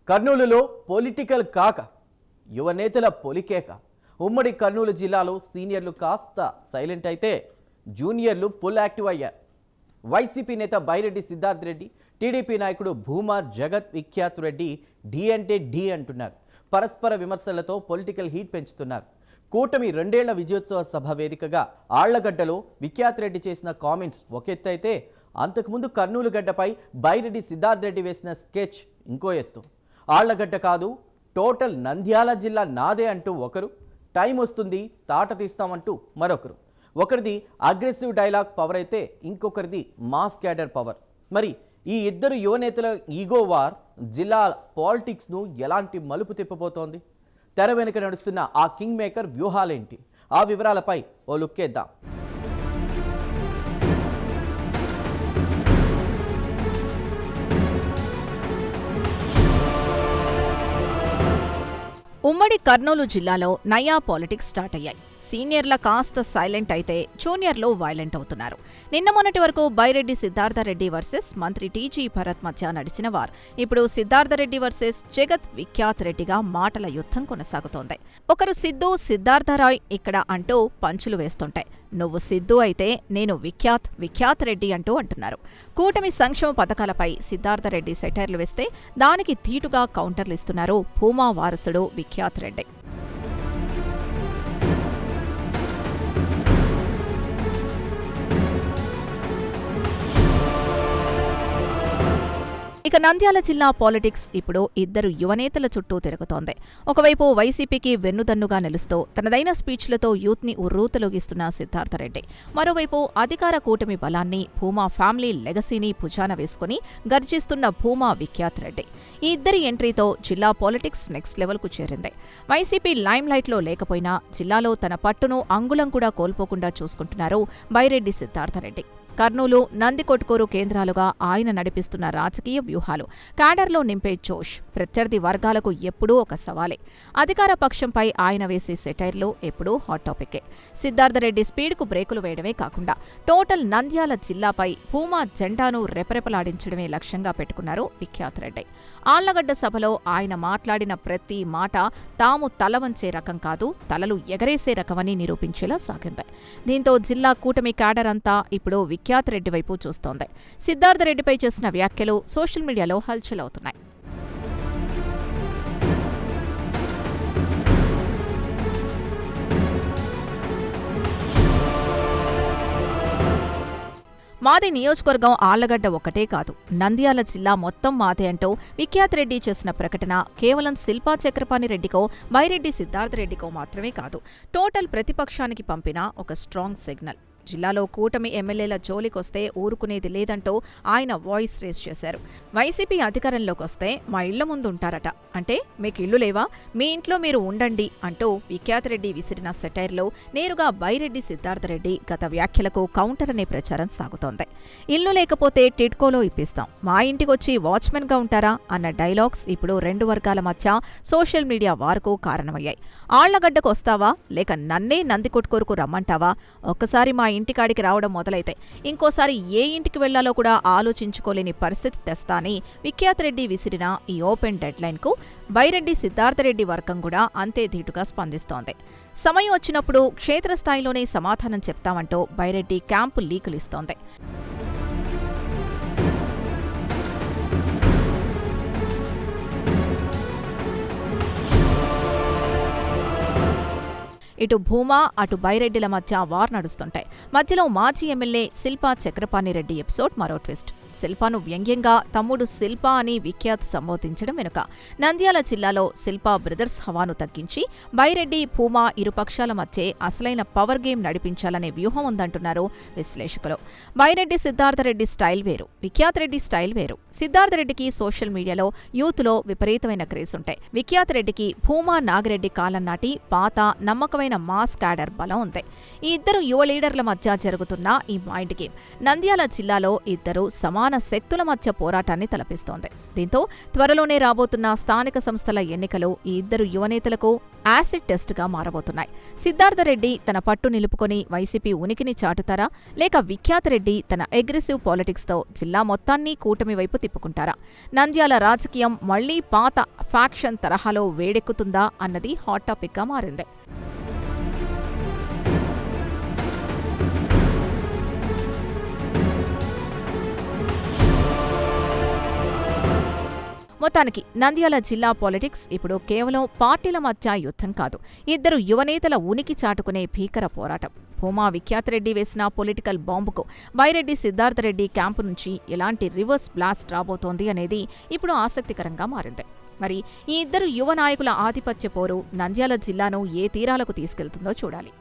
కర్నూలులో పొలిటికల్ కాక యువనేతల పొలికేక. ఉమ్మడి కర్నూలు జిల్లాలో సీనియర్లు కాస్త సైలెంట్ అయితే జూనియర్లు ఫుల్ యాక్టివ్ అయ్యారు. వైసీపీ నేత బైరెడ్డి సిద్ధార్థ్ రెడ్డి, టీడీపీ నాయకుడు భూమా జగత్ విఖ్యాత్ రెడ్డి డి అంటే డి అంటున్నారు. పరస్పర విమర్శలతో పొలిటికల్ హీట్ పెంచుతున్నారు. కూటమి 2 ఏళ్ల విజయోత్సవ సభ వేదికగా ఆళ్లగడ్డలో విఖ్యాత్ రెడ్డి చేసిన కామెంట్స్ ఒక ఎత్తు అయితే, అంతకుముందు కర్నూలు గడ్డపై బైరెడ్డి సిద్ధార్థ్ రెడ్డి వేసిన స్కెచ్ ఇంకో ఎత్తు. ఆళ్లగడ్డ కాదు, టోటల్ నంద్యాల జిల్లా నాదే అంటూ ఒకరు, టైం వస్తుంది తాట తీస్తామంటూ మరొకరు. ఒకరిది అగ్రెసివ్ డైలాగ్ పవర్ అయితే ఇంకొకరిది మాస్ క్యాడర్ పవర్. మరి ఈ ఇద్దరు యువనేతల ఈగో వార్ జిల్లా పాలిటిక్స్ను ఎలాంటి మలుపు తిప్పబోతోంది? తెర వెనుక నడుస్తున్న ఆ కింగ్ మేకర్ వ్యూహాలేంటి? ఆ వివరాలపై ఓ లుక్కేద్దాం. ఉమ్మడి కర్నూలు జిల్లాలో నయా పాలిటిక్స్ స్టార్ట్ అయ్యాయి. సీనియర్ల కాస్త సైలెంట్ అయితే జూనియర్లు వైలెంట్ అవుతున్నారు. నిన్న మొన్నటి వరకు బైరెడ్డి సిద్ధార్థరెడ్డి వర్సెస్ మంత్రి టీజీ భరత్ మధ్య నడిచిన వార్ ఇప్పుడు సిద్ధార్థరెడ్డి వర్సెస్ జగత్ విఖ్యాత్ రెడ్డిగా మాటల యుద్ధం కొనసాగుతోంది. ఒకరు సిద్ధు సిద్ధార్థరాయ్ ఇక్కడ అంటూ పంచులు వేస్తుంటాయి. నువ్వు సిద్ధు అయితే నేను విఖ్యాత్ రెడ్డి అంటూ అంటున్నారు. కూటమి సంక్షేమ పథకాలపై సిద్ధార్థరెడ్డి సెటైర్లు వేస్తే దానికి ధీటుగా కౌంటర్లు ఇస్తున్నారు భూమా వారసుడు విఖ్యాత్ రెడ్డి. ఇక నంద్యాల జిల్లా పాలిటిక్స్ ఇప్పుడు ఇద్దరు యువనేతల చుట్టూ తిరుగుతోంది. ఒకవైపు వైసీపీకి వెన్నుదన్నుగా నిలుస్తూ తనదైన స్పీచ్లతో యూత్ని ఉర్రూతలొగిస్తున్న సిద్ధార్థరెడ్డి, మరోవైపు అధికార కూటమి బలాన్ని, భూమా ఫ్యామిలీ లెగసీని భుజాన వేసుకుని గర్జిస్తున్న భూమా విఖ్యాత్ రెడ్డి. ఈ ఇద్దరి ఎంట్రీతో జిల్లా పాలిటిక్స్ నెక్స్ట్ లెవెల్కు చేరింది. వైసీపీ లైమ్ లైట్లో లేకపోయినా జిల్లాలో తన పట్టును అంగుళం కూడా కోల్పోకుండా చూసుకుంటున్నారు బైరెడ్డి సిద్ధార్థరెడ్డి. కర్నూలు, నందికొట్కూరు కేంద్రాలుగా ఆయన నడిపిస్తున్న రాజకీయ వ్యూహాలు, క్యాడర్లో నింపే జోష్ ప్రత్యర్థి వర్గాలకు ఎప్పుడూ ఒక సవాలే. అధికార పక్షంపై ఆయన వేసే సెటైర్లు ఎప్పుడూ హాట్ టాపికే. సిద్ధార్థరెడ్డి స్పీడ్కు బ్రేకులు వేయడమే కాకుండా టోటల్ నంద్యాల జిల్లాపై భూమా జెండాను రెపరెపలాడించడమే లక్ష్యంగా పెట్టుకున్నారు విఖ్యాత్ రెడ్డి. ఆళ్లగడ్డ సభలో ఆయన మాట్లాడిన ప్రతి మాట తాము తల వంచే రకం కాదు, తలలు ఎగరేసే రకమని నిరూపించేలా సాగింది. దీంతో జిల్లా కూటమి క్యాడర్ అంతా ఇప్పుడు విఖ్యాత్ రెడ్డి వైపు చూస్తోంది. సిద్ధార్థరెడ్డిపై చేసిన వ్యాఖ్యలు సోషల్ మీడియాలో హల్చల్ అవుతున్నాయి. మాది నియోజకవర్గం ఆళ్లగడ్డ ఒక్కటే కాదు, నంద్యాల జిల్లా మొత్తం మాదే అంటూ విఖ్యాత్ రెడ్డి చేసిన ప్రకటన కేవలం శిల్పా చక్రపాణి రెడ్డికో, బైరెడ్డి సిద్ధార్థ్ రెడ్డికో మాత్రమే కాదు, టోటల్ ప్రతిపక్షానికి పంపిన ఒక స్ట్రాంగ్ సిగ్నల్. జిల్లాలో కూటమి ఎమ్మెల్యేల జోలికొస్తే ఊరుకునేది లేదంటూ ఆయన వాయిస్ రేస్ చేశారు. వైసీపీ అధికారంలోకి వస్తే మా ఇళ్ల ముందు ఉంటారట, అంటే మీకు ఇల్లు లేవా, మీ ఇంట్లో మీరు ఉండండి అంటూ విఖ్యాత్ రెడ్డి విసిరిన సెటైర్లో నేరుగా బైరెడ్డి సిద్ధార్థరెడ్డి గత వ్యాఖ్యలకు కౌంటర్ అనే ప్రచారం సాగుతోంది. ఇల్లు లేకపోతే టిడ్కోలో ఇప్పిస్తాం, మా ఇంటికొచ్చి వాచ్మెన్గా ఉంటారా అన్న డైలాగ్స్ ఇప్పుడు 2 వర్గాల మధ్య సోషల్ మీడియా వార్కు కారణమయ్యాయి. ఆళ్లగడ్డకు వస్తావా లేక నన్నే నందికొట్కూరుకు రమ్మంటావా, ఒక్కసారి మా ఇంటికాడికి రావడం మొదలైతే ఇంకోసారి ఏ ఇంటికి వెళ్లాలో కూడా ఆలోచించుకోలేని పరిస్థితి తెస్తా అని విఖ్యాత్ రెడ్డి విసిరిన ఈ ఓపెన్ డెడ్లైన్కు బైరెడ్డి సిద్ధార్థరెడ్డి వర్గం కూడా అంతే ధీటుగా స్పందిస్తోంది. సమయం వచ్చినప్పుడు క్షేత్రస్థాయిలోనే సమాధానం చెప్తామంటూ బైరెడ్డి క్యాంపు లీకులిస్తోంది. ఇటు భూమా అటు బైరెడ్డిల మధ్య వార్ నడుస్తుంటాయి. మధ్యలో మాజీ ఎమ్మెల్యే శిల్పా చక్రపాణి రెడ్డి ఎపిసోడ్ మరో ట్విస్ట్. శిల్పాను వ్యంగ్యంగా తమ్ముడు శిల్పా అని విఖ్యాత్ సంబోధించడం వెనుక నంద్యాల జిల్లాలో శిల్పా బ్రదర్స్ హవాను తగ్గించి బైరెడ్డి, భూమా ఇరుపక్షాల మధ్య అసలైన పవర్ గేమ్ నడిపించాలనే వ్యూహం ఉందంటున్నారు విశ్లేషకులు. బైరెడ్డి సిద్ధార్థరెడ్డి స్టైల్ వేరు, విఖ్యాత్ రెడ్డి స్టైల్ వేరు. సిద్ధార్థరెడ్డికి సోషల్ మీడియాలో యూత్లో విపరీతమైన క్రేజ్ ఉంటాయి. విఖ్యాత్ రెడ్డికి భూమా నాగిరెడ్డి కాలం నాటి పాత నమ్మకమైన బలమైన మాస్ క్యాడర్ బలం ఉంది. ఈ ఇద్దరు యువ లీడర్ల మధ్య జరుగుతున్న ఈ మైండ్ గేమ్ నంద్యాల జిల్లాలో ఇద్దరు సమాన శక్తుల మధ్య పోరాటాన్ని తలపిస్తోంది. దీంతో త్వరలోనే రాబోతున్న స్థానిక సంస్థల ఎన్నికలు ఈ ఇద్దరు యువనేతలకు యాసిడ్ టెస్ట్గా మారబోతున్నాయి. సిద్ధార్థరెడ్డి తన పట్టు నిలుపుకొని వైసీపీ ఉనికిని చాటుతారా, లేక విఖ్యాతరెడ్డి తన అగ్రెసివ్ పాలిటిక్స్తో జిల్లా మొత్తాన్ని కూటమి వైపు తిప్పుకుంటారా? నంద్యాల రాజకీయం మళ్లీ పాత ఫ్యాక్షన్ తరహాలో వేడెక్కుతుందా అన్నది హాట్ టాపిక్గా మారింది. మొత్తానికి నంద్యాల జిల్లా పాలిటిక్స్ ఇప్పుడు కేవలం పార్టీల మధ్య యుద్ధం కాదు, ఇద్దరు యువనేతల ఉనికి చాటుకునే భీకర పోరాటం. భూమా విఖ్యాతరెడ్డి వేసిన పొలిటికల్ బాంబుకు బైరెడ్డి సిద్ధార్థరెడ్డి క్యాంపు నుంచి ఎలాంటి రివర్స్ బ్లాస్ట్ రాబోతోంది అనేది ఇప్పుడు ఆసక్తికరంగా మారింది. మరి ఈ ఇద్దరు యువ నాయకుల ఆధిపత్య పోరు నంద్యాల జిల్లాను ఏ తీరాలకు తీసుకెళ్తుందో చూడాలి.